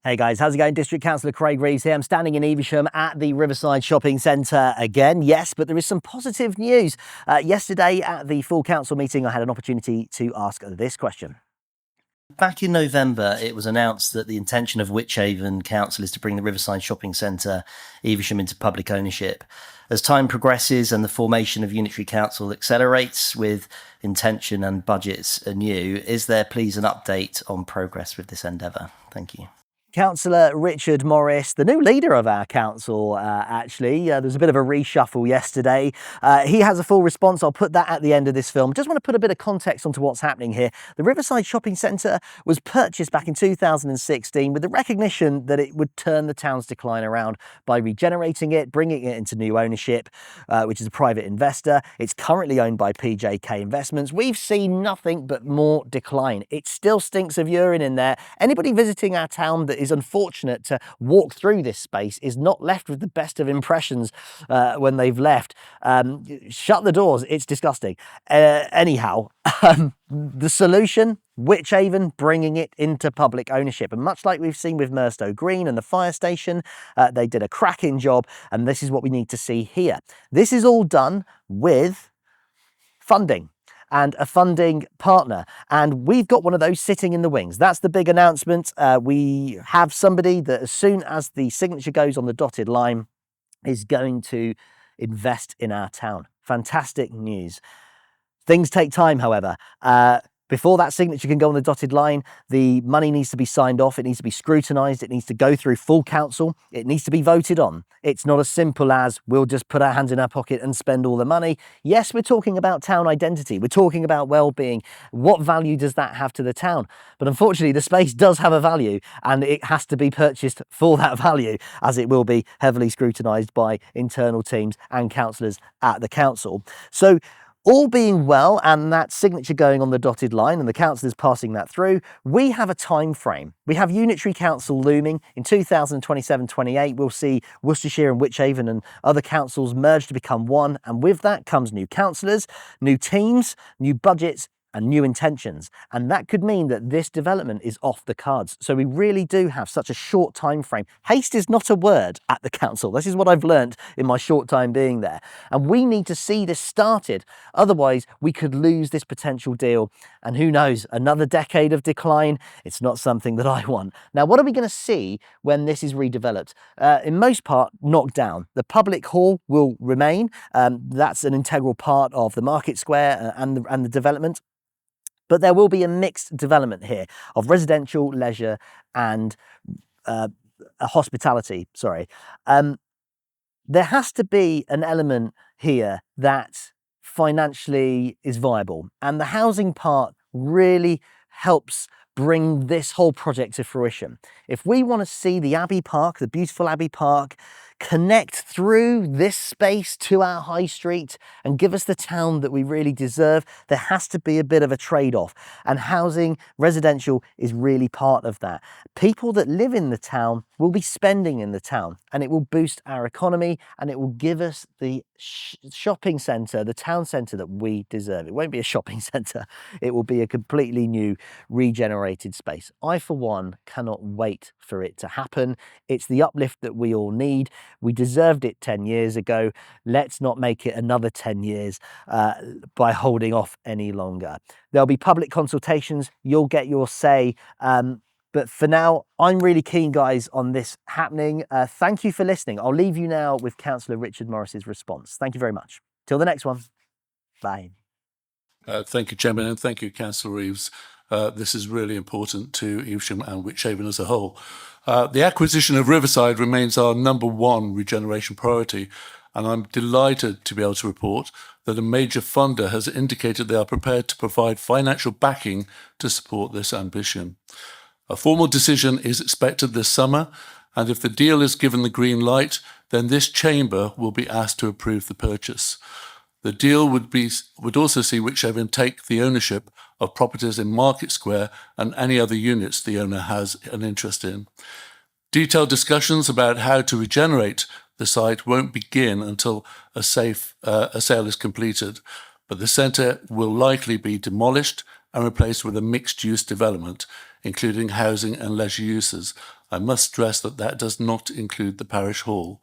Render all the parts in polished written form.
Hey guys, how's it going? District Councillor Craig Reeves here. I'm standing in Evesham at the Riverside Shopping Centre again. Yes, but there is some positive news. Yesterday at the full council meeting, I had an opportunity to ask this question. Back in November, it was announced that the intention of Wychavon Council is to bring the Riverside Shopping Centre, Evesham, into public ownership. As time progresses and the formation of Unitary Council accelerates with intention and budgets anew, is there please an update on progress with this endeavour? Thank you. Councillor Richard Morris, the new leader of our council, actually. There was a bit of a reshuffle yesterday. He has a full response. I'll put that at the end of this film. Just want to put a bit of context onto what's happening here. The Riverside Shopping Centre was purchased back in 2016 with the recognition that it would turn the town's decline around by regenerating it, bringing it into new ownership, which is a private investor. It's currently owned by PJK Investments. We've seen nothing but more decline. It still stinks of urine in there. Anybody visiting our town that is unfortunate to walk through this space is not left with the best of impressions when they've left. Shut the doors, it's disgusting. Anyhow, the solution, Wychavon bringing it into public ownership. And much like we've seen with Merstow Green and the fire station, they did a cracking job, and this is what we need to see here. This is all done with funding and a funding partner. And we've got one of those sitting in the wings. That's the big announcement. We have somebody that as soon as the signature goes on the dotted line is going to invest in our town. Fantastic news. Things take time, however. Before that signature can go on the dotted line, the money needs to be signed off. It needs to be scrutinised. It needs to go through full council. It needs to be voted on. It's not as simple as we'll just put our hands in our pocket and spend all the money. Yes, we're talking about town identity. We're talking about well-being. What value does that have to the town? But unfortunately, the space does have a value, and it has to be purchased for that value, as it will be heavily scrutinised by internal teams and councillors at the council. So, all being well, and that signature going on the dotted line and the councillors passing that through, we have a time frame. We have Unitary Council looming. In 2027-28, we'll see Worcestershire and Wychavon and other councils merge to become one. And with that comes new councillors, new teams, new budgets, and new intentions. And that could mean that this development is off the cards. So we really do have such a short time frame. Haste is not a word at the council. This is what I've learned in my short time being there. And we need to see this started. Otherwise, we could lose this potential deal. And who knows, another decade of decline. It's not something that I want. Now, what are we going to see when this is redeveloped? In most part, knocked down. The public hall will remain. That's an integral part of the market square and the development. But there will be a mixed development here of residential, leisure, and hospitality. There has to be an element here that financially is viable. And the housing part really helps bring this whole project to fruition. If we want to see the Abbey Park, the beautiful Abbey Park, connect through this space to our high street and give us the town that we really deserve, there has to be a bit of a trade-off. And housing, residential, is really part of that. People that live in the town will be spending in the town, and it will boost our economy, and it will give us the shopping centre, the town centre that we deserve. It won't be a shopping centre. It will be a completely new, regenerated space. I, for one, cannot wait for it to happen. It's the uplift that we all need. We deserved it 10 years ago. Let's not make it another 10 years by holding off any longer. There'll be public consultations. You'll get your say. But for now, I'm really keen, guys, on this happening. Thank you for listening. I'll leave you now with Councillor Richard Morris's response. Thank you very much. Till the next one. Bye. Thank you, Chairman, and thank you, Councillor Reeves. This is really important to Evesham and Wychavon as a whole. The acquisition of Riverside remains our #1 regeneration priority, and I'm delighted to be able to report that a major funder has indicated they are prepared to provide financial backing to support this ambition. A formal decision is expected this summer, and if the deal is given the green light, then this chamber will be asked to approve the purchase. The deal would also see Wychavon take the ownership of properties in Market Square and any other units the owner has an interest in. Detailed discussions about how to regenerate the site won't begin until a sale is completed, but the centre will likely be demolished and replaced with a mixed-use development, including housing and leisure uses. I must stress that that does not include the parish hall.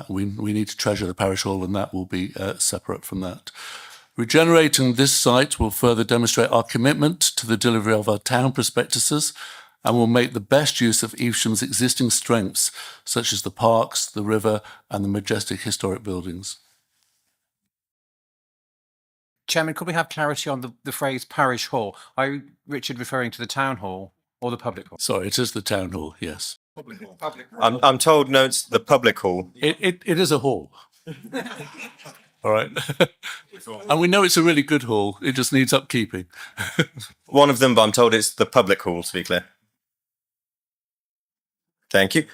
We need to treasure the parish hall, and that will be separate from that. Regenerating this site will further demonstrate our commitment to the delivery of our town prospectuses and will make the best use of Evesham's existing strengths, such as the parks, the river, and the majestic historic buildings. Chairman, could we have clarity on the phrase parish hall? Are you, Richard, referring to the town hall or the public hall? Sorry, it is the town hall, yes. I'm told no, it's the public hall. It is a hall. All right. And we know it's a really good hall. It just needs upkeeping. One of them, but I'm told it's the public hall, to be clear. Thank you.